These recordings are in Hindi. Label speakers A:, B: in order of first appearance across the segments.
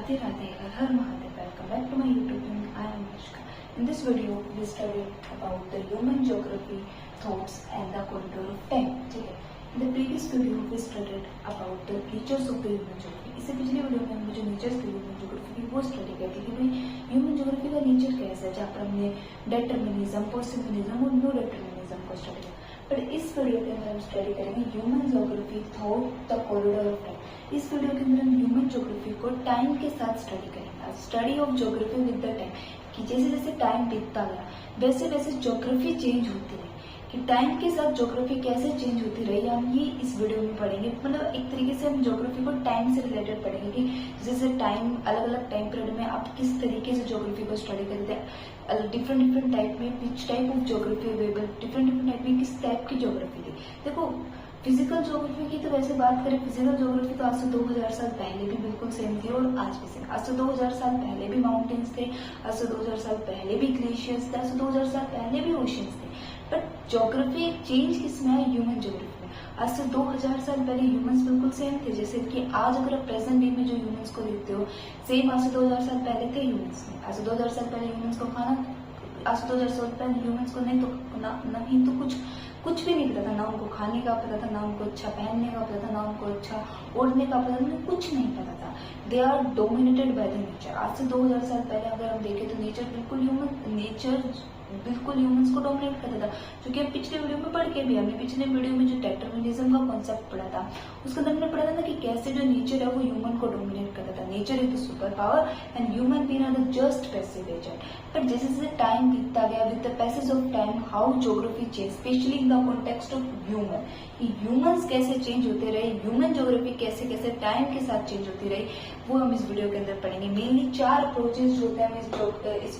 A: Radhe Radhe, Har Har Mahadev. Welcome back to my YouTube channel. I am Anushka. In this video, we studied about the human geography, thoughts and the contour of time. ठीक है. In the previous video, we studied about the features of the human geography. इससे पिछले वीडियो में हमने जो नेचर्स की ह्यूमन ज्योग्राफी की वो स्टडी की थी कि भाई ह्यूमन ज्योग्राफी का नेचर कैसा है, जहाँ पर हमने डिटरमिनिज्म, पोस्टमिनिज्म और नो डिटरमिनिज्म को स्टडी किया। पर इस वीडियो के अंदर हम स्टडी करेंगे human geography thought the corridor of time. इस वीडियो के अंदर हम ह्यूमन ज्योग्राफी को टाइम के साथ स्टडी करेंगे। Study of geography with the time, कि जैसे जैसे टाइम बीतता गया वैसे वैसे ज्योग्राफी चेंज होती है, कि टाइम के साथ ज्योग्राफी कैसे चेंज होती रही हम ये इस वीडियो में पढ़ेंगे। मतलब एक तरीके से हम ज्योग्राफी को टाइम से रिलेटेड पढ़ेंगे कि जैसे टाइम अलग अलग टाइम पीरियड में आप किस तरीके से ज्योग्राफी को स्टडी करते हैं, डिफरेंट टाइप में which type of geography available, different type में किस टाइप की ज्योग्राफी थी। देखो फिजिकल ज्योग्राफी की तो वैसे बात करें, फिजिकल ज्योग्राफी तो आज से 2000 साल पहले भी बिल्कुल सेम थी और आज भी सेम। आज से 2000 साल पहले भी माउंटेन्स थे, आज से 2000 साल पहले भी ग्लेशियर्स थे, आज से 2000 साल पहले भी ओशंस थे। बट ज्योग्राफी चेंज किसमें है? ह्यूमन ज्योग्राफी में। आज से 2000 साल पहले ह्यूमंस बिल्कुल सेम थे, जैसे कि आज अगर आप प्रेजेंट डे में जो ह्यूमंस को देखते हो सेम आज से 2000 साल पहले थे ह्यूमंस में। आज से 2000 साल पहले ह्यूमंस को खाना, आज से 2000 साल पहले ह्यूमंस को नहीं तो कुछ भी नहीं पता था, ना उनको खाने का पता था, ना उनको अच्छा पहनने का पता था, ना उनको अच्छा ओढ़ने का पता था, उन्हें कुछ नहीं पता था। They are dominated by the nature. आज से 2000 साल पहले अगर हम देखें तो नेचर बिल्कुल ह्यूमंस को डोमिनेट करता था, क्योंकि हम पिछले वीडियो में पढ़ के भी हमने पिछले वीडियो में जो डिटरमिनिज्म का कॉन्सेप्ट पढ़ा था उसके अंदर हमने पढ़ा था ना कि कैसे जो नेचर है वो ह्यूमन को डोमिनेट करता था। Nature is the super power and human being are the just passive agent. But जैसे जैसे टाइम बीतता गया with the passage of time how geography change, specially in the context of human, humans कैसे चेंज होते रहे, ह्यूमन ज्योग्राफी कैसे कैसे टाइम के साथ चेंज होती रही, वो हम इस वीडियो के अंदर पढ़ेंगे। मेनली 4 अप्रोचेस जो होते हैं हम इस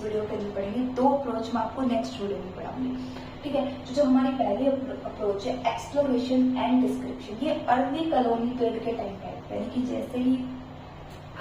A: वीडियो के अंदर पढ़ेंगे। 2 अप्रोच मैं आपको नेक्स्ट वीडियो में पढ़ाऊंगी, ठीक है। जो हमारी पहली अप्रोच है एक्सप्लोरेशन एंड डिस्क्रिप्शन, ये अर्ली कॉलोनी पीरियड के टाइम पे, यानी कि जैसे ही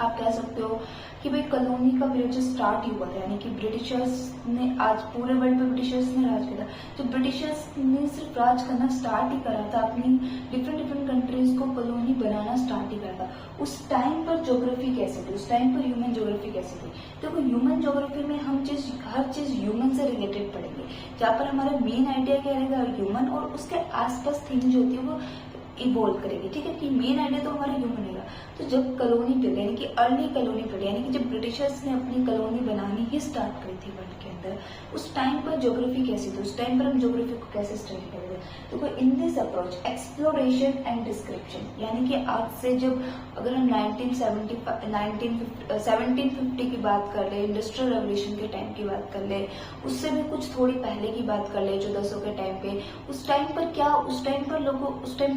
A: आप कह सकते हो कि भाई कॉलोनी का पीरियड जो स्टार्ट ही हुआ था, यानी कि ब्रिटिशर्स ने आज पूरे वर्ल्ड पे ब्रिटिशर्स ने राज किया था। तो ब्रिटिशर्स ने सिर्फ राज करना स्टार्ट ही करा था, अपनी डिफरेंट कंट्रीज को कॉलोनी बनाना स्टार्ट ही करा था। उस टाइम पर ज्योग्राफी कैसे थी, उस टाइम पर ह्यूमन ज्योग्राफी कैसे थी? देखो ह्यूमन ज्योग्राफी में हम हर चीज ह्यूमन से रिलेटेड पढ़ेंगे, जहाँ पर हमारा मेन आइडिया क्या रहेगा, ह्यूमन और उसके आसपास थिंग जो होती है वो इवॉल्व करेगी, ठीक है। कि मेन आइडिया तो हमारा ह्यूमन रहेगा। तो जब कॉलोनी पीरियड यानी कि अर्ली कॉलोनी पीरियड, यानी कि जब ब्रिटिशर्स ने अपनी कॉलोनी बनानी ही स्टार्ट करी थी वर्ल्ड के अंदर, उस टाइम पर ज्योग्राफी कैसी थी, उस टाइम पर हम ज्योग्राफी को कैसे स्टडी करेंगे? तो in this approach exploration and description, यानी कि आज से जब अगर हम 1750 की बात कर ले, इंडस्ट्रियल रेवोल्यूशन के टाइम की बात कर ले, उससे भी कुछ थोड़ी पहले की बात कर ले 1400 के टाइम पे, उस टाइम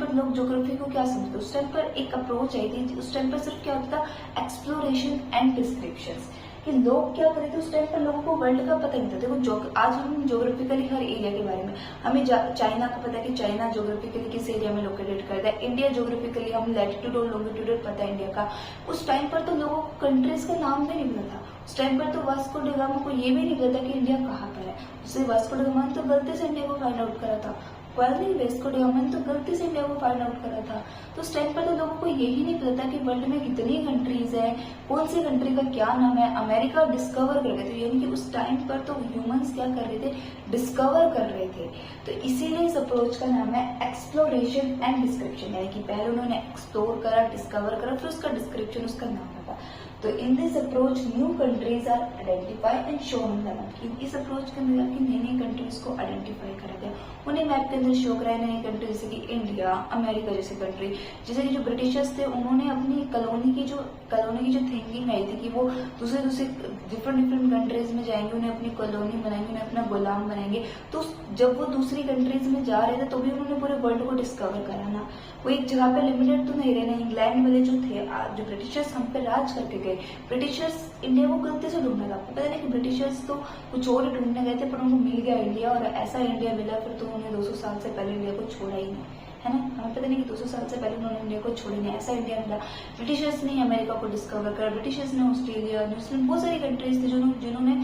A: पर लोग ज्योग्राफी को क्या समझते? उस टाइम पर एक अप्रोच आई थी, उस टाइम पर सिर्फ क्या होता था एक्सप्लोरेशन एंड डिस्क्रिप्शंस, कि लोग क्या करते थे उस टाइम पर लोगों को वर्ल्ड का पता नहीं था। देखो आज हम ज्योग्राफिकली हर एरिया के बारे में, हमें चाइना का पता है कि चाइना ज्योग्राफिकली किस एरिया में लोकेटेड करता है, इंडिया ज्योग्राफिकली हम लैटिट्यूड और लॉन्गिट्यूड पता है इंडिया का। उस टाइम पर तो लोगों को कंट्रीज का नाम भी नहीं पता था। उस टाइम पर तो वास्को डी गामा को ये भी नहीं पता कि इंडिया कहाँ पर है। उससे वास्को डी गामा तो गलती से इंडिया को फाइंड आउट करा था, वास्को डी गामा ने तो गलती से इंडिया को फाइंड आउट करा था। तो उस टाइम पर तो लोगों को यही नहीं पता था कि वर्ल्ड में कितनी कंट्रीज है, कौन सी कंट्री का क्या नाम है। अमेरिका डिस्कवर कर रहे थे, यानी कि उस टाइम पर तो ह्यूमंस क्या कर रहे थे, डिस्कवर कर रहे थे। तो इसीलिए इस अप्रोच का नाम है एक्सप्लोरेशन एंड डिस्क्रिप्शन, यानी कि पहले उन्होंने एक्सप्लोर करा, डिस्कवर करा, फिर उसका डिस्क्रिप्शन, उसका नाम रखा। तो in this approach new countries are identified and shown in the map. इस अप्रोच के अंदर नई नई कंट्रीज को आइडेंटिफाई करा गया, उन्हें मैप के अंदर शो कराया नई कंट्री, जैसे कि इंडिया, अमेरिका जैसे कंट्री। जैसे कि जो ब्रिटिशर्स थे उन्होंने अपनी कॉलोनी की जो थिंकिंग आई थी कि वो दूसरे डिफरेंट कंट्रीज में जाएंगे, उन्हें अपनी कॉलोनी बनाएंगे, उन्हें अपना गुलाम बनाएंगे। तो जब वो दूसरी कंट्रीज में जा रहे थे तो भी उन्होंने पूरे वर्ल्ड को डिस्कवर कराना, वो एक जगह पे लिमिटेड तो नहीं रहना। इंग्लैंड वाले जो थे, जो ब्रिटिशर्स हम पे राज करके गए, ब्रिटिशर्स इंडिया को गलती से ढूंढना था। आपको पता नहीं कि ब्रिटिशर्स तो कुछ और ढूंढने गए थे, पर उनको मिल गया इंडिया, और ऐसा इंडिया मिला फिर तो उन्होंने 200 साल से पहले इंडिया को छोड़ा ही नहीं, है ना। हमें पता नहीं कि 200 साल से पहले उन्होंने इंडिया को छोड़ा नहीं, ऐसा इंडिया मिला। ब्रिटिशर्स ने अमेरिका को डिस्कवर करा, ब्रिटिशर्स ने ऑस्ट्रेलिया, न्यूजीलैंड, बहुत सारी कंट्रीज थी जिन्होंने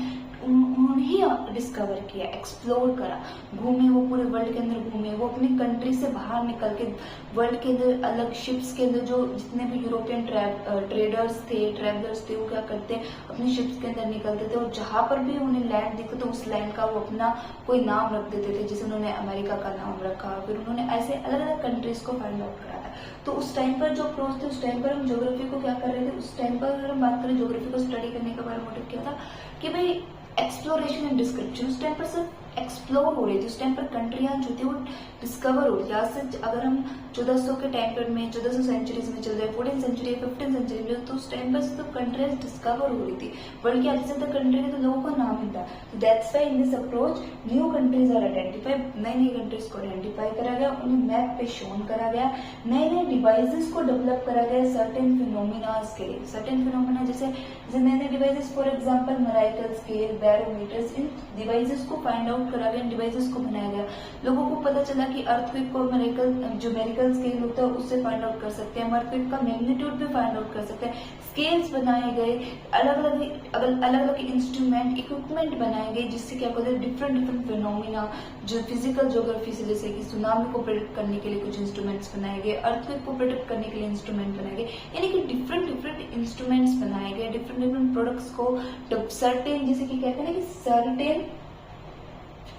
A: उन्होंने ही डिस्कवर किया, एक्सप्लोर करा, घूमे, वो पूरे वर्ल्ड के अंदर घूमे, वो अपनी कंट्री से बाहर निकल के वर्ल्ड के अंदर अलग शिप्स के अंदर जो जितने भी यूरोपियन ट्रेडर्स थे, ट्रैवलर्स थे, वो क्या करते अपनी शिप्स के अंदर निकलते थे और जहां पर भी उन्हें लैंड दिखता तो उस लैंड का वो अपना कोई नाम रख देते थे, जैसे उन्होंने अमेरिका का नाम रखा, फिर उन्होंने ऐसे अलग अलग कंट्रीज को फाइंड आउट करा था। तो उस टाइम पर जो अप्रोच थे, उस टाइम पर हम ज्योग्राफी को क्या कर रहे थे, उस टाइम पर अगर हम बात करें ज्योग्राफी को स्टडी करने का हमारा मोटिव क्या था कि भाई एक्सप्लोरेशन एंड डिस्क्रिप्शन। उस टाइम पर सिर्फ एक्सप्लोर हो रही थी, उस टाइम पर कंट्रियां जो थी वो डिस्कवर हो रही थी। आज से अगर हम 1400 के टाइम पर में 1400 सेंचुरीज में चल रहे, 14th सेंचुरी 15th सेंचुरी में, तो उस टाइम पर सिर्फ कंट्रीज डिस्कवर हो रही थी। वर्ल्ड की आधी से ज्यादा कंट्री के तो लोगों को नाम ही था। तो that's why in this approach new countries are identified, नई नई कंट्रीज को आइडेंटिफाई करा गया, उन्हें मैप पे शोन करा गया, नए नए डिवाइसेस को डेवलप करा गया सर्टेन फिनोमिनास के लिए। सर्टेन फिनोमिना जैसे नए नए devices, for example miracle scale, barometers, in devices को फाइंड आउट करा गया, डिवाइसेस को बनाया गया। लोगों को पता चला कि अर्थक्वेक को जो मेरिकल स्केल होता है उससे फाइंड आउट कर सकते हैं, अर्थक्वेक का मैग्नीट्यूड भी फाइंड आउट कर सकते हैं। स्केल्स बनाए गए, अलग अलग इंस्ट्रूमेंट, इक्विपमेंट बनाए गए, जिससे क्या कहते हैं डिफरेंट फिनोमिना जो फिजिकल ज्योग्राफी से, जैसे कि सुनामी को प्रेडिक्ट करने के लिए कुछ इंस्ट्रूमेंट्स बनाए गए, अर्थक्वेक को प्रेडिक्ट करने के लिए इंस्ट्रूमेंट बनाए गए, यानी कि डिफरेंट इंस्ट्रूमेंट्स बनाए गए, डिफरेंट प्रोडक्ट्स को सर्टेन, जैसे कि कहते हैं ना कि सर्टेन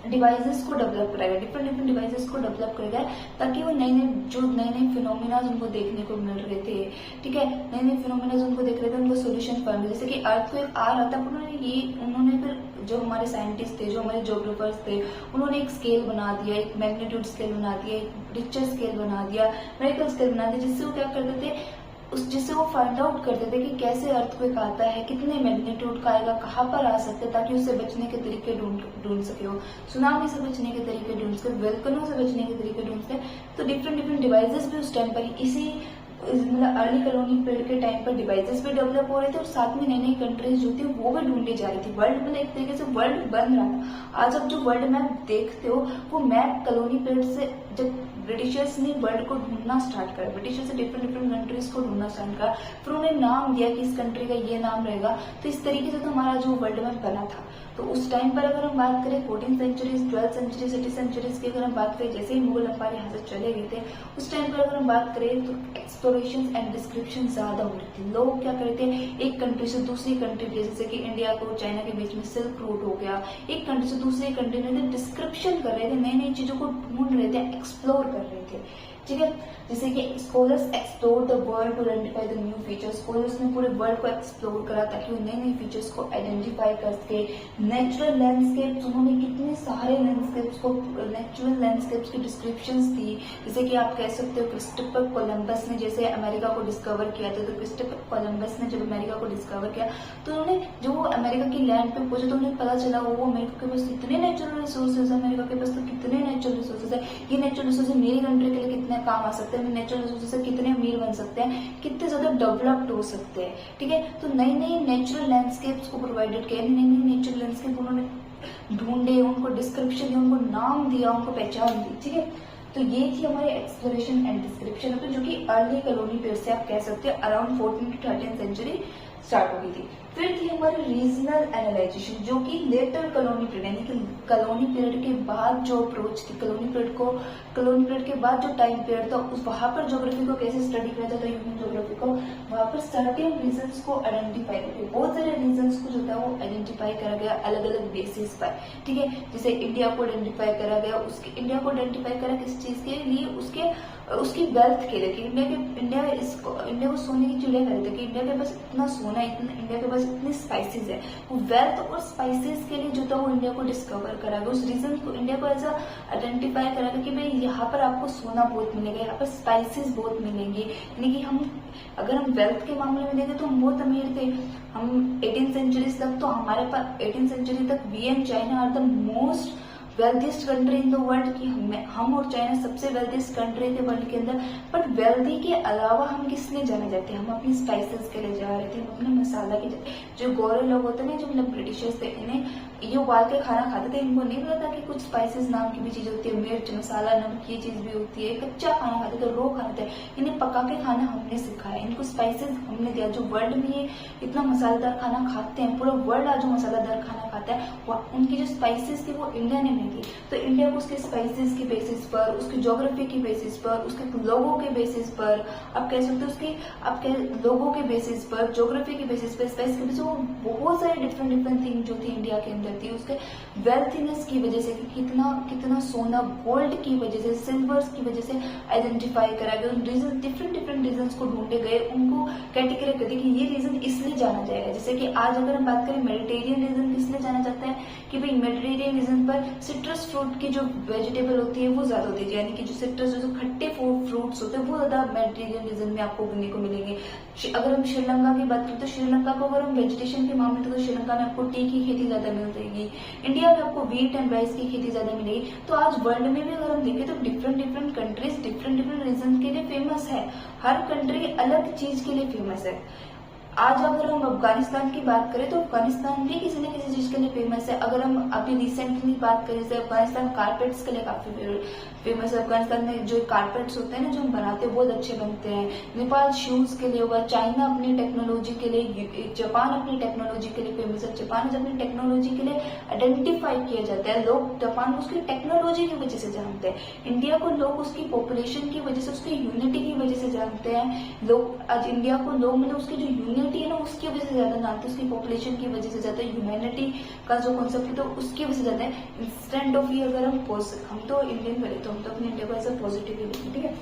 A: डिवाइसेस को डेवलप करेगा, डिफरेंट डिवाइसेस को डेवलप करेगा, ताकि वो नए नए फिनोमिना उनको देखने को मिल रहे थे, ठीक है, नए नए फिनोमिना उनको देख रहे थे, उनको सोल्यूशन फाइंड, जैसे कि अर्थक्वेक आ रहा था, उन्होंने फिर जो हमारे साइंटिस्ट थे, जो हमारे ज्योग्राफर्स थे, उन्होंने एक स्केल बना दिया, एक मैग्नीट्यूड स्केल बना दिया, एक रिक्टर स्केल बना दिया, मेरिकल स्केल बना दिया, जिससे वो क्या करते थे, जिससे वो फाइंड आउट करते थे कि कैसे अर्थक्वेक आता है, कितने मैग्नीट्यूड का आएगा, कहाँ पर आ सकते हैं, ताकि उससे बचने के तरीके ढूंढ सके, हो सुनामी से बचने के तरीके ढूंढ सके, वोल्केनो से बचने के तरीके ढूंढ सके। तो डिफरेंट डिवाइसेस भी उस टाइम पर इसी मतलब अर्ली कॉलोनी पीरियड के टाइम पर डिवाइसेस भी डेवलप हो रहे थे और साथ में नई नई कंट्रीज जो थी वो भी ढूंढी जा रही थी। वर्ल्ड मतलब एक तरीके से वर्ल्ड बन रहा था। आज आप जो वर्ल्ड मैप देखते हो वो मैप कॉलोनी पीरियड से, जब ब्रिटिशर्स ने वर्ल्ड को ढूंढना स्टार्ट करा, ब्रिटिशर्स ने डिफरेंट कंट्रीज को ढूंढना स्टार्ट करा, फिर उन्हें नाम दिया कि इस कंट्री का ये नाम रहेगा। तो इस तरीके से तो हमारा जो वर्ल्ड मैप बना था। तो उस टाइम पर अगर हम बात करें 14th centuries, 12th century, 30th centuries की अगर हम बात करें, जैसे ही मुगल अंपायर यहाँ से चले गए थे, उस टाइम पर अगर हम बात करें तो एक्सप्लोरेशन एंड डिस्क्रिप्शन ज्यादा हो रही थी। लोग क्या करते थे, एक कंट्री से दूसरी कंट्री, जैसे कि इंडिया को चाइना के बीच में सिल्क रूट हो गया, एक कंट्री से दूसरी कंट्री में डिस्क्रिप्शन कर रहे थे, नई नई चीजों को ढूंढ रहे थे, एक्सप्लोर कर रहे थे, ठीक है। जैसे कि scholars explore the world to identify the new features, scholars ने पूरे वर्ल्ड को एक्सप्लोर करा ताकि वो नए नए फीचर्स को आइडेंटिफाई कर सके। नेचुरल लैंडस्केप्स, उन्होंने कितने सारे लैंडस्केप्स को, नेचुरल लैंडस्केप्स की डिस्क्रिप्शंस दी। जैसे कि आप कह सकते हो क्रिस्टोफर कोलंबस ने जैसे अमेरिका को डिस्कवर किया था, तो क्रिस्टोफर कोलंबस ने जब अमेरिका को डिस्कवर किया तो उन्होंने जो अमेरिका की लैंड पे पहुंचे तो उन्हें पता चला वो अमेरिका के पास इतने नेचुरल रिसोर्सेज, अमेरिका के पास तो कितने नेचुरल रिसोर्सेज है, ये नेचुरल रिसोर्सेज मेरी कंट्री के लिए कितने काम आ सकते हैं, नेचुरल रिसोर्सेज से कितने अमीर बन सकते हैं, कितने ज्यादा डेवलप्ड हो सकते हैं, ठीक है। तो नई नई नेचुरल लैंडस्केप्स को प्रोवाइडेड किया, नई नई नेचुरल लैंडस्केप उन्होंने ढूंढे, उनको डिस्क्रिप्शन दिया, उनको नाम दिया, उनको पहचान दी, ठीक है। तो ये थी हमारी एक्सप्लोरेशन एंड डिस्क्रिप्शन, जो कि अर्ली कॉलोनी पीरियड से आप कह सकते हैं around 14th to 13th century start हो गई थी। फिर थी हमारी रीजनल एनालाइजेशन, जो कि लेटर कॉलोनी पीरियड, यानी कि कॉलोनी पीरियड के बाद जो अप्रोच थी, कॉलोनी पीरियड के बाद जो टाइम पीरियड था, उस वहां पर ज्योग्राफी को कैसे स्टडी किया जाता है, ह्यूमन ज्योग्राफी को, वहां पर सर्टेन रीजन्स को आइडेंटिफाई करके, बहुत सारे रीजन्स को जो था वो आइडेंटिफाई करा गया अलग अलग बेसिस पर, ठीक है। जैसे इंडिया को आइडेंटिफाई करा गया, उसके इंडिया को आइडेंटिफाई करा किस चीज के लिए, उसकी वेल्थ के लिए, कि इंडिया को सोने की चिड़िया कहते हैं, कि इंडिया के पास इतना सोना है, इंडिया के पास इतनी स्पाइसेस है। वो वेल्थ और स्पाइसेस के लिए जो था वो इंडिया को डिस्कवर करा गया, उस रीजन को इंडिया को ऐसा आइडेंटिफाई करा गया कि भाई यहाँ पर आपको सोना बहुत मिलेगा, यहाँ पर स्पाइसेस बहुत मिलेंगे। यानी कि अगर हम वेल्थ के मामले में देखें तो हम बहुत अमीर थे। हम 18th सेंचुरी तक तो हमारे पास 18th सेंचुरी तक we and China are the most wealthiest country in the world, की हम और चाइना सबसे वेल्थीस्ट कंट्री थे वर्ल्ड के अंदर। बट वेल्थी के अलावा हम किस लिए जाने जाते हैं, हम अपनी स्पाइसेस के लिए जा रहे थे, हम अपने मसाला के, जो गोरे लोग होते हैं, जो मतलब ब्रिटिशर्स थे, इन्हें ये उबाल के खाना खाते थे, इनको नहीं पता था कि कुछ स्पाइसेस नाम की भी चीज होती है, मिर्च मसाला नमक ये चीज भी होती है। कच्चा खाना खाते थे, रो खाते थे, इन्हें पका के खाना हमने सिखाया, इनको स्पाइसेस हमने दिया। जो वर्ल्ड में ये इतना मसालेदार खाना खाते हैं, पूरा वर्ल्ड आज जो मसालेदार खाना खाता है, उनकी जो स्पाइसेस थी वो इंडिया ने नहीं दी। तो इंडिया को उसके स्पाइसेस की बेसिस पर, उसकी ज्योग्राफी की बेसिस पर, उसके लोगों के बेसिस पर, आप कह सकते हो उसकी आपके लोगों के बेसिस पर, ज्योग्राफी के बेसिस पर, स्पाइस के बेसिस पर, बहुत सारे डिफरेंट थिंग जो थी इंडिया के अंदर थी, उसके वेल्थीनेस की वजह से, कितना सोना गोल्ड की वजह से, सिल्वर्स की वजह से आइडेंटिफाई करा गया। रीजन डिफरेंट रीजन को ढूंढे गए, उनको कैटेगरी कर दी कि ये रीजन इसलिए जाना जाएगा। जैसे कि आज अगर हम बात करें मेडिटेरियन रीजन किसलिए जाना जाता है, कि भाई मेडिटेरियन रीजन पर सिट्रस फ्रूट की जो वेजिटेबल होती है वो ज्यादा होती है, यानी कि जो सिट्रस जो खट्टे फ्रूट्स होते हैं वो ज्यादा मेडिटेरियन रीजन में आपको उगने को मिलेंगे। अगर हम श्रीलंका की बात करें तो श्रीलंका को अगर हम वेजिटेशन के मामले तो श्रीलंका में आपको टी की खेती ज्यादा मिल जाएगी, इंडिया में आपको व्हीट एंड राइस की खेती ज्यादा मिलेगी। तो आज वर्ल्ड में भी अगर हम देखें तो डिफरेंट कंट्रीज डिफरेंट रीजन के लिए फेमस है, हर कंट्री अलग चीज के लिए फेमस है। आज अगर हम अफगानिस्तान की बात करें तो अफगानिस्तान भी किसी न किसी चीज के लिए फेमस है। अगर हम अभी रिसेंटली बात करें जैसे अफगानिस्तान कारपेट्स के लिए काफी फेमस है। अफगानिस्तान में जो कारपेट्स होते हैं ना जो हम बनाते हैं बहुत अच्छे बनते हैं। नेपाल शूज के लिए होगा, चाइना अपनी टेक्नोलॉजी के लिए, जापान अपनी टेक्नोलॉजी के लिए फेमस है। जापान अपनी टेक्नोलॉजी के लिए आइडेंटिफाई किया जाता है, लोग जापान को उसकी टेक्नोलॉजी की वजह से जानते हैं। इंडिया को लोग उसकी पॉपुलेशन की वजह से, उसकी यूनिटी की वजह से जानते हैं। लोग आज इंडिया को लोग मतलब उसकी जो यूनिटी है ना उसकी वजह से ज्यादा जानते हैं, उसकी पॉपुलेशन की वजह से ज्यादा, ह्यूमैनिटी का जो कॉन्सेप्ट है तो उसकी वजह से ज्यादा है। इंस्टेंट ऑफ ये अगर हम तो इंडियन बने तो हम तो अपने इंडिया को एज अ पॉजिटिव ही लेंगे, ठीक है।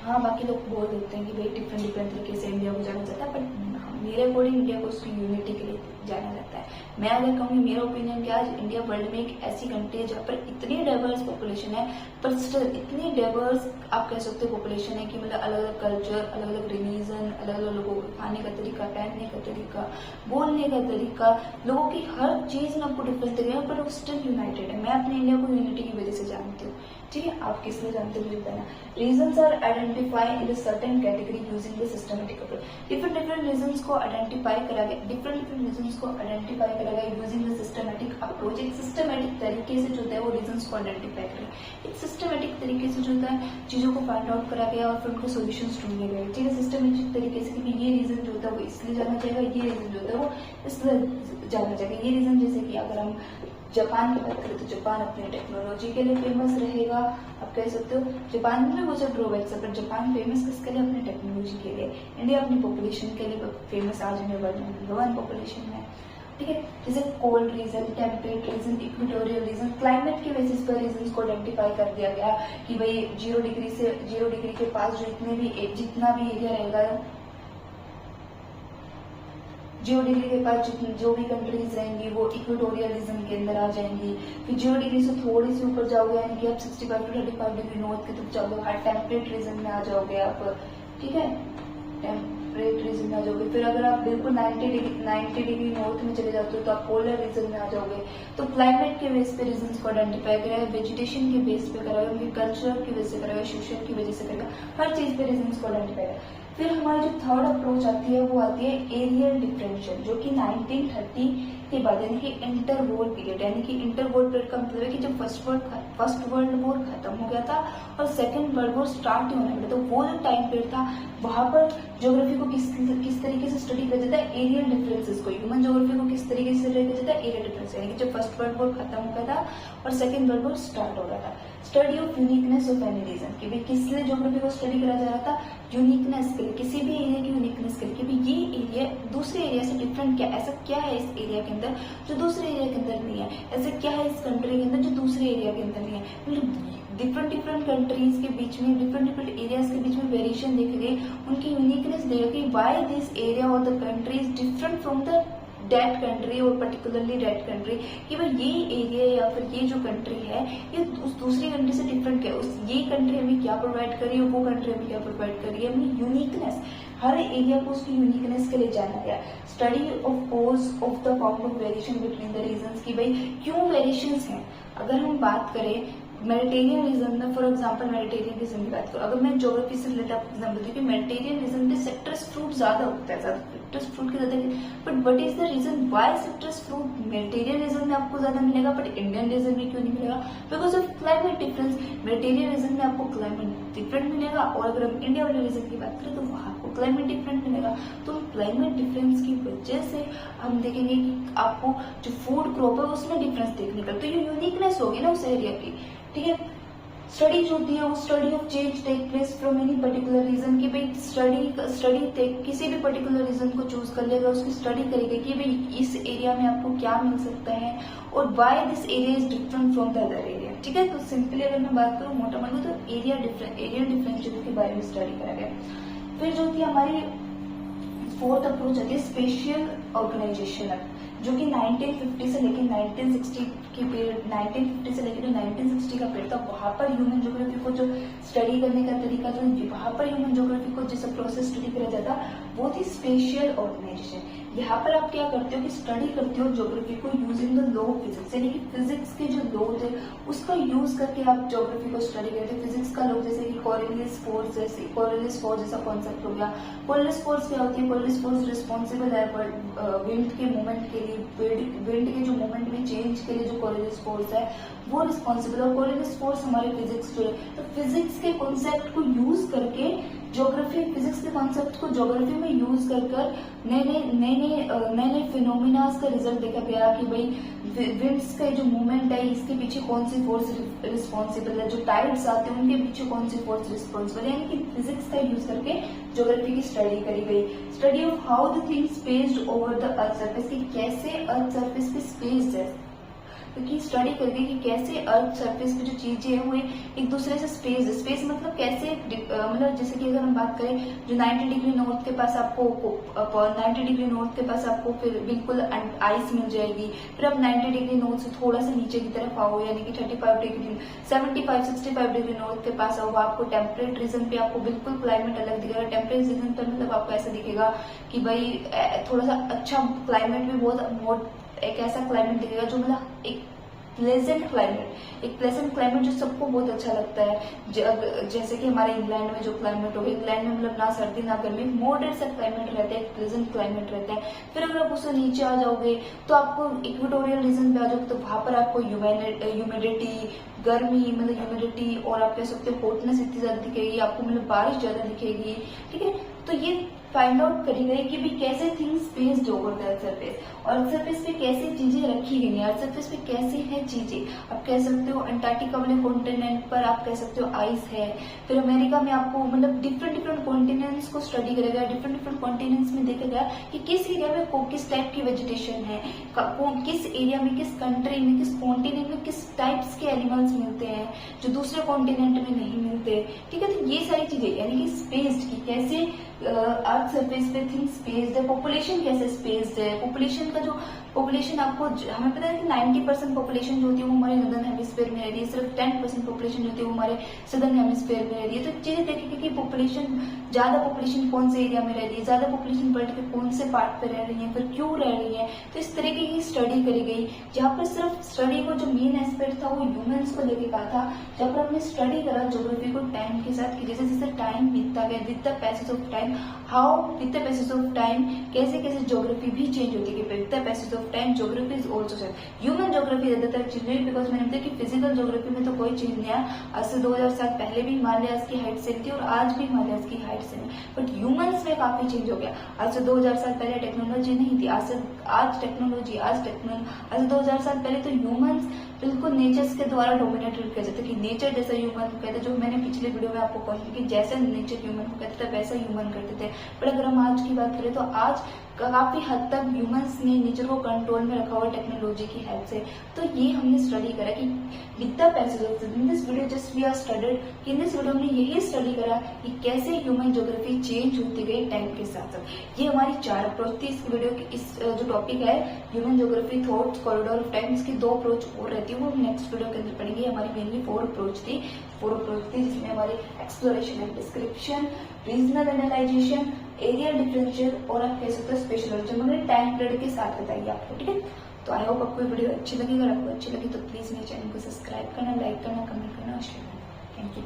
A: हाँ बाकी लोग बोल देते हैं कि भाई डिफरेंट तरीके से इंडिया को जाना जाता है, बट मेरे अकॉर्डिंग इंडिया को उसकी यूनिटी के लिए जाना जाता है। मैं अगर कहूँगी मेरा ओपिनियन क्या, आज इंडिया वर्ल्ड में एक ऐसी कंट्री है जहाँ पर इतनी डाइवर्स पॉपुलेशन है, पर स्टिल इतनी डाइवर्स आप कह सकते हो पॉपुलेशन है कि मतलब अलग अलग कल्चर, अलग अलग रिलीजन, अलग अलग लोगों को खाने का तरीका, पहनने का तरीका, बोलने का तरीका, लोगों की हर चीज में आपको डिफरेंस तरीका है, पर वो स्टिल यूनाइटेड है। मैं अपने इंडिया को यूनिटी की वजह से जानती हूँ, ठीक है। आप किस लिए जानते हो मुझे बताना। Reasons are identify in certain category using the systematic approach. Different reasons को आइडेंटिफाई करा गया, डिफरेंट रीजंस को आइडेंटिफाई करा गया यूजिंग द सिस्टमेटिक अप्रोच। एक सिस्टमेटिक तरीके से जो होता है वो रीजंस को आइडेंटिफाई करें, एक सिस्टमेटिक तरीके से जो होता है चीजों को फाइंड आउट करा गया और फिर उनको सोल्यूशंस ढूंढे गए, ठीक है। सिस्टमेटिक तरीके से कि ये रीजन जो होता है वो इसलिए जाना चाहिए, ये रीजन जो होता है वो इसलिए जाना चाहिए। ये रीजन जैसे कि अगर हम जापान की बात करें तो जापान अपनी टेक्नोलॉजी के लिए फेमस रहेगा, आप कह सकते हो। जापान में वो जो ड्रॉबैक्स है, पर जापान फेमस किसके लिए, अपनी टेक्नोलॉजी के लिए। इंडिया अपनी पॉपुलेशन के लिए फेमस, आज इंडिया वर्ल्ड में नंबर 1 पॉपुलेशन में, ठीक है। जैसे cold region, temperate region, equatorial region, climate के बेसिस पर रीजन को आइडेंटिफाई कर दिया गया कि भाई 0 डिग्री के पास जितना भी एरिया रहेगा, 0 डिग्री के पास जो भी कंट्रीज रहेंगी वो इक्वेटोरियल रीजन के अंदर आ जाएंगी। फिर 0 डिग्री से थोड़ी सी ऊपर जाओगे यानी कि आप 65 to 35 डिग्री नॉर्थ की तरफ जाओगे, हाई टेम्परेट रीजन में आ जाओगे आप, ठीक है, टेम्परेट रीजन में आ जाओगे। फिर अगर आप बिल्कुल 90 डिग्री नॉर्थ में चले जाते हो तो आप पोलर रीजन में आ जाओगे। तो क्लाइमेट के बेस पे रीजन को आइडेंटिफाई करा है, वेजिटेशन के बेस पे करा है, उनके कल्चर की वजह से करा है, सोशल की वजह से करा है, हर चीज पे रीजन को आइडेंटिफाई करा। फिर हमारी जो थर्ड अप्रोच आती है वो आती है एरियल डिफरेंशियल, जो कि 1930 के बाद यानी कि इंटर वॉर पीरियड, यानी कि इंटर वॉर पीरियड का मतलब है कि जब फर्स्ट वर्ल्ड वॉर खत्म हो गया था और सेकेंड वर्ल्ड वॉर स्टार्ट होने लगा, तो वो जो टाइम पीरियड था वहां पर ज्योग्राफी को किस तरीके से स्टडी किया जाता है, एरियल डिफरेंसेस को, ह्यूमन ज्योग्राफी को किस तरीके से स्टडी किया जाता है, एरियल डिफरेंस, यानी कि जब फर्स्ट वर्ल्ड वॉर खत्म हो गया था और सेकेंड वर्ल्ड वॉर स्टार्ट हो रहा था। Study of uniqueness of any region, कि भाई किस लिए ज्योग्राफी को स्टडी करा जा रहा था, यूनिकनेस के लिए, किसी भी एरिया की यूनिकनेस के लिए, कि भाई ये एरिया दूसरे एरिया से डिफरेंट क्या, ऐसा क्या है इस एरिया के अंदर जो दूसरे एरिया के अंदर नहीं है, ऐसा क्या है इस कंट्री के अंदर जो दूसरे एरिया के अंदर नहीं है। मतलब डिफरेंट कंट्रीज के बीच में, डिफरेंट एरियाज के बीच में वेरिएशन देखे गए, उनकी यूनिकनेस देखा कि why this area or the country is different from the that country or particularly that country, कि भाई ये एरिया या फिर ये जो कंट्री है ये उस दूसरी कंट्री से डिफरेंट क्या है, उस ये कंट्री हमें क्या प्रोवाइड कर रही है, वो कंट्री हमें क्या प्रोवाइड कर रही है, अपनी यूनिकनेस, हर एरिया को उसकी यूनिकनेस के लिए जाना गया। Study of cause of the found of variation between the regions, की भाई क्यों वेरिएशंस हैं। अगर हम बात करें मेडिटेरियनिज्म में, फॉर एग्जांपल मेडिटेरियनिज्म की बात करूँ, अगर मैं ज्योग्राफी से रिलेटेड आपको एग्जांपल दूं कि मेडिटेरियनिज्म में सिट्रस फ्रूट ज्यादा होता है, सिट्रस फ्रूट की ज्यादा, but what is the reason why citrus fruit mediterraneanism में आपको ज्यादा मिलेगा बट इंडियनिज्म में क्यों नहीं मिलेगा? Because of climate difference. Mediterraneanism में आपको क्लाइमेट डिफरेंट मिलेगा, और अगर हम इंडिया वाले रीजन की बात करें तो वहाँ आपको क्लाइमेट डिफरेंट मिलेगा। तो क्लाइमेट डिफरेंस की वजह से हम देखेंगे कि आपको जो फूड क्रॉप है उसमें डिफरेंस देखने का, तो ये यूनिकनेस होगी ना उस एरिया की, ठीक है। स्टडी जो होती है वो study of change take place from any particular region, कि भाई स्टडी किसी भी पर्टिकुलर रीजन को चूज कर लेगा, उसकी स्टडी करेगा कि भाई इस एरिया में आपको क्या मिल सकता है और why this area is different from the other area, ठीक है। तो सिंपली अगर मैं बात करूँ मोटा मोटा तो एरिया डिफरेंशियल के बारे में स्टडी करा गया। फिर जो थी हमारी फोर्थ अप्रोच आती है स्पेशियल ऑर्गेनाइजेशन, जो कि 1950 से लेकर 1960 की पीरियड, 1950 से लेकर 1960 का पीरियड था। वहां पर ह्यूमन ज्योग्राफी को जो स्टडी करने का तरीका था, वहां पर ह्यूमन ज्योग्राफी को जिस प्रोसेस स्टडी किया जाता वो थी स्पेशियल ऑर्गेनाइजेशन। यहाँ पर आप क्या करते हो कि स्टडी करते हो ज्योग्राफी को using the law of physics, यानी कि फिजिक्स के जो लॉ थे उसका यूज करके आप ज्योग्राफी को स्टडी करते हो। फिजिक्स का लॉ जैसे कि कोरिलेस फोर्स जैसा कॉन्सेप्ट हो गया। कोरिलेस फोर्स क्या होती है? कोरिलेस फोर्स रिस्पॉन्सिबल है विंड के मूवमेंट के लिए, विंड के जो मूवमेंट में चेंज के लिए जो कोरिलेस फोर्स है वो रिस्पॉन्सिबल है। कोरिलेस फोर्स हमारे फिजिक्स जो है, तो फिजिक्स के कॉन्सेप्ट को यूज करके ज्योग्राफी, फिजिक्स के कॉन्सेप्ट को ज्योग्राफी में यूज कर नए फिनोमिना का रिजल्ट देखा गया कि भाई विंड्स का जो मूवमेंट है इसके पीछे कौन सी फोर्स रिस्पॉन्सिबल है, जो टाइड्स आते हैं उनके पीछे कौन सी फोर्स रिस्पॉन्सिबल है, यानी कि फिजिक्स का यूज करके ज्योग्राफी की स्टडी करी गई। Study of how the things spaced over the earth surface, की कैसे अर्थ सरफेस पे स्पेस्ड है, क्योंकि स्टडी करके कि कैसे अर्थ सरफेस पे जो चीजें हैं वो एक दूसरे से स्पेस मतलब कैसे, मतलब जैसे कि अगर हम बात करें जो 90 डिग्री नॉर्थ के पास आपको 90 डिग्री नॉर्थ के पास आपको फिर बिल्कुल आइस मिल जाएगी। फिर आप 90 डिग्री नॉर्थ से थोड़ा सा नीचे की तरफ आओ, यानी कि 35 डिग्री 65 डिग्री नॉर्थ के पास आओ, आपको टेम्परेट रीजन पे आपको बिल्कुल क्लाइमेट अलग दिखेगा। टेम्परेट रीजन पर मतलब आपको ऐसा दिखेगा कि भाई थोड़ा सा अच्छा क्लाइमेट भी बहुत एक ऐसा क्लाइमेट दिखेगा जो मतलब एक प्लेजेंट क्लाइमेट जो सबको बहुत अच्छा लगता है। जैसे कि हमारे इंग्लैंड में जो क्लाइमेट होगा, इंग्लैंड में मतलब ना सर्दी ना गर्मी, मॉडरेट सा क्लाइमेट रहता है, प्लेजेंट क्लाइमेट रहता है। फिर अगर आप उससे नीचे आ जाओगे तो आपको इक्वेटोरियल रीजन पे आ जाओगे तो वहां पर आपको ह्यूमिडिटी, गर्मी मतलब ह्यूमिडिटी और आप कह सकते हो हॉटनेस इतनी ज्यादा दिखेगी, आपको मतलब बारिश ज्यादा दिखेगी, ठीक है। तो ये फाइंड आउट करी गई कि भी कैसे things spaced over the earth surface, और अर्थ सरफेस पे कैसे चीजें रखी गई हैं, अर्थ सरफेस पे कैसे है चीजें। आप कह सकते हो अंटार्कटिका वाले कॉन्टिनेंट पर आप कह सकते हो आइस है। फिर अमेरिका में आपको मतलब डिफरेंट कॉन्टिनेंट्स को स्टडी करा गया, डिफरेंट कॉन्टिनेंट्स में देखा गया कि किस एरिया में किस टाइप की वेजिटेशन है, किस एरिया में, किस कंट्री में, किस कॉन्टिनेंट में किस टाइप्स के एनिमल्स मिलते हैं जो दूसरे कॉन्टिनेंट में नहीं मिलते, ठीक है। तो ये सारी चीजें यानी कि स्पेस्ड की कैसे अर्थ सरफेस पे थिंग्स स्पेस्ड है, पॉपुलेशन कैसे स्पेस्ड है, पॉपुलेशन का जो पॉपुलेशन आपको हमें पता है कि 90% पॉपुलेशन जो होती है वो हमारे नॉर्दर्न हेमिस्फीयर में रहती है, सिर्फ 10% पॉपुलेशन जो होती है वो हमारे सदर्न हेमिस्फीयर में रहती है। तो चीजें देखेंगे कि पॉपुलेशन, ज्यादा पॉपुलेशन कौन से एरिया में रहती है, ज्यादा पॉपुलेशन वर्ल्ड के कौन से पार्ट पे रह रही है, फिर क्यों रह रही है। तो इस तरीके की स्टडी करी गई, जहाँ पर सिर्फ स्टडी को जो मेन एस्पेक्ट था वो ह्यूमंस को लेके कहा था। जहाँ पर हमने स्टडी करा ज्योग्राफी को टाइम के साथ, कि जैसे जैसे टाइम बीतता गया, with the passage of time, how with the passage of time कैसे कैसे ज्योग्राफी भी चेंज होती है, with the passage of time geography is also change. Human geography ज्यादातर चेंज हुई, बिकॉज मैंने बताया कि फिजिकल ज्योग्राफी में तो कोई चेंज नहीं आया। आज से 2000 साल पहले भी हिमालयाज की हाइट सेम थी और आज भी हिमालयाज की हाइट सेम है, बट ह्यूमंस में काफी चेंज हो गया। आज से 2000 साल पहले टेक्नोलॉजी नहीं थी, आज टेक्नोलॉजी, आज से 2000 साल पहले तो ह्यूमंस बिल्कुल नेचर्स के द्वारा डोमिनेटेड किया जाता है, कि नेचर जैसा ह्यूमन को कहते, जो मैंने पिछले वीडियो में आपको कहा कि जैसा नेचर ह्यूमन को कहते थे वैसा ह्यूमन करते थे। बट अगर हम आज की बात करें तो आज काफी हद तक ह्यूमंस ने नेचर को कंट्रोल में रखा हुआ टेक्नोलॉजी की हेल्प से। तो ये हमने स्टडी करा कि with the passage of in this video just we are studied, कि इन दिस वीडियो में यही स्टडी करा कि कैसे ह्यूमन ज्योग्राफी चेंज होती गई टाइम के साथ साथ। ये हमारी 4 अप्रोच थी इस वीडियो की। इस जो टॉपिक है human geography thoughts corridor of time, इसकी 2 अप्रोच और रहती है, वो नेक्स्ट वीडियो के अंदर पढ़ेंगे। हमारी मेनली 4 अप्रोच थी जिसमें हमारी exploration and description, regional analysation, area differential और आप कह सकते हो स्पेशल ऑब्जर्व, टाइम पीरियड के साथ बताइए आपको, ठीक है। तो आई होप आपको वीडियो अच्छी लगी। अगर आपको अच्छी लगी तो प्लीज मेरे चैनल को सब्सक्राइब करना, लाइक करना, कमेंट करना और शेयर करना। Thank you.